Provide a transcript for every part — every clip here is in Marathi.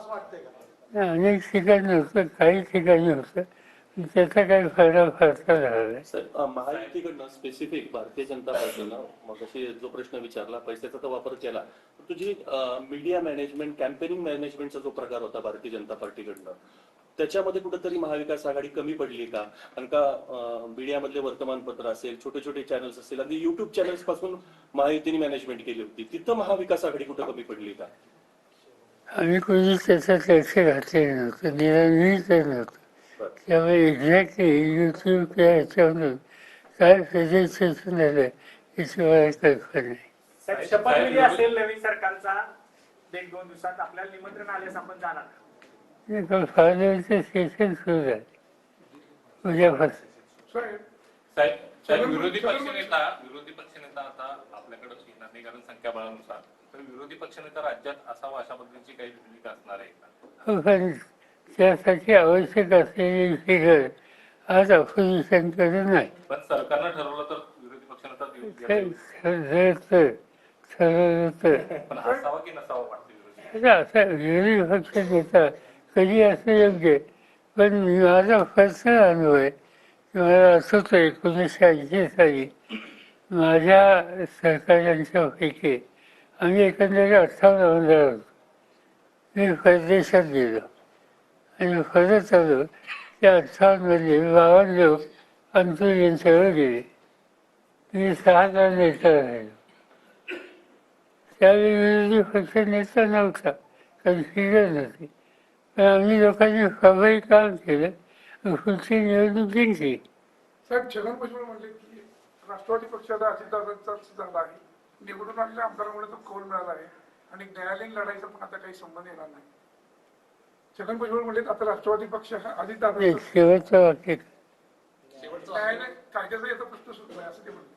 असं वाटतंय का? अनेक ठिकाणी होतं, काही ठिकाणी होतं, त्याचा काही फायदा फारसा झाला नाही. सर महायुतीकडनं स्पेसिफिक भारतीय जनता पार्टीनं मग अशी जो प्रश्न विचारला पैशाचा तर वापर केला, तुझी मीडिया मॅनेजमेंट कॅम्पेनिंग मॅनेजमेंटचा जो प्रकार होता भारतीय जनता पार्टीकडनं त्याच्यामध्ये कुठेतरी महाविकास आघाडी कमी पडली का? कारण का मीडियामधले वर्तमानपत्र असेल, छोटे छोटे चॅनल्स असतील, अगदी युट्यूब चॅनल्स पासून महायुतीने मॅनेजमेंट केली होती, तिथं महाविकास आघाडी कुठे कमी पडली का? आम्ही कोणी त्याच्यात लक्ष घातलेलं नव्हतं, निराश नव्हतं. त्यामुळे एक्झॅक्टली यूट्यूब किंवा ह्याच्यामधून काय प्रेझेंटेशन झालं याची मला कल्पना नाही. साहेब, शपथविधी असेल नवीन सरकारचा 1-2 दिवसात, आपल्याला निमंत्रण आल्यास आपण जाणार. फायनलचं सेशन सुरू झालं उद्यापासून. साहेब विरोधी पक्षनेता आता आपल्याकडे येणार नाही कारण संख्याबळानुसार, तर विरोधी पक्षनेता राज्यात असावा अशा पद्धतीची काही भूमिका असणार आहे का? हो, कारण त्यासाठी आवश्यक असलेली फिगर आज अपोजिशनकडे नाही. पण सरकारनं ठरवलं तर विरोधी पक्षनेता ठरवलं तर पण असावा की नसावा वाटतं आता असा विरोधी पक्ष नेता कधी असं योग्य, पण माझा पर्सनल अनुभव आहे की मला आठवतं 1980 साली माझ्या सहकार्यांच्यापैकी आम्ही एकंदरीत 58 आमदार होतो. मी परदेशात गेलो आणि परत आलो. त्या 58मध्ये 52 लोक आमच्या यांच्यावर गेले. मी 6 तास नेता राहिलो. त्यावेळी विरोधी पक्ष नेता नव्हता, कारण फिगर नव्हती, पण आम्ही लोकांनी स्वाभाविक काम केलं, पुढची निवडणूक जिंकली. साहेब, छगन भुजबळ म्हणले की राष्ट्रवादी पक्षाला अजितदादांचाच झाला आहे, निवडून आलेल्या आमदारांमुळे तो कौल मिळाला आहे आणि न्यायालयीन लढाईचा पण आता काही संबंध येणार नाही. छगन भुजबळ म्हणले आता राष्ट्रवादी पक्ष हा अजितदादा शेवटचं वाक्य न्यायालय कायद्याचा याचा प्रश्न सुरू आहे असं ते म्हणले.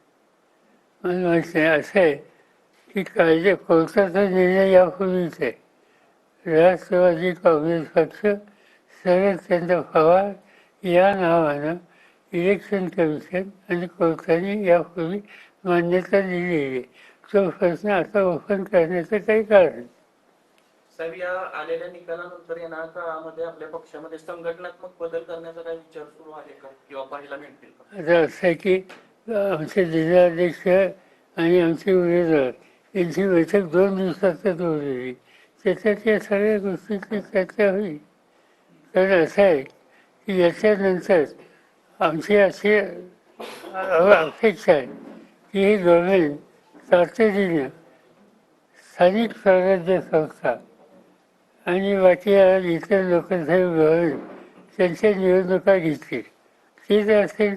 मला माहिती आहे, असं आहे की कायदे कोर्टाचा निर्णय यापूर्वीच आहे. राष्ट्रवादी काँग्रेस पक्ष शरदचंद्र पवार या नावानं इलेक्शन कमिशन आणि कोर्टाने यापूर्वी मान्यता दिलेली आहे. तो प्रश्न आता ओपन करण्याचं काही कारण नाही. साहेब, या आलेल्या निकालानंतर येणाऱ्या काळामध्ये आपल्या पक्षामध्ये संघटनात्मक बदल करण्याचा काही विचार सुरू आहे का किंवा पाहायला मिळतील का? आता असं आहे की आमचे जिल्हाध्यक्ष आणि आमचे उमेदवार यांची बैठक 2 दिवसातच होईल. त्याच्यात या सगळ्या गोष्टीची चर्चा होईल. कारण असं आहे की याच्यानंतर आमची अशी अपेक्षा आहे की हे गव्हर्नमेंट तातडीनं स्थानिक स्वराज्य संस्था आणि बाकी इतर लोकशाही गव्हर्नमेंट त्यांच्या निवडणुका घेतील. ते जर असेल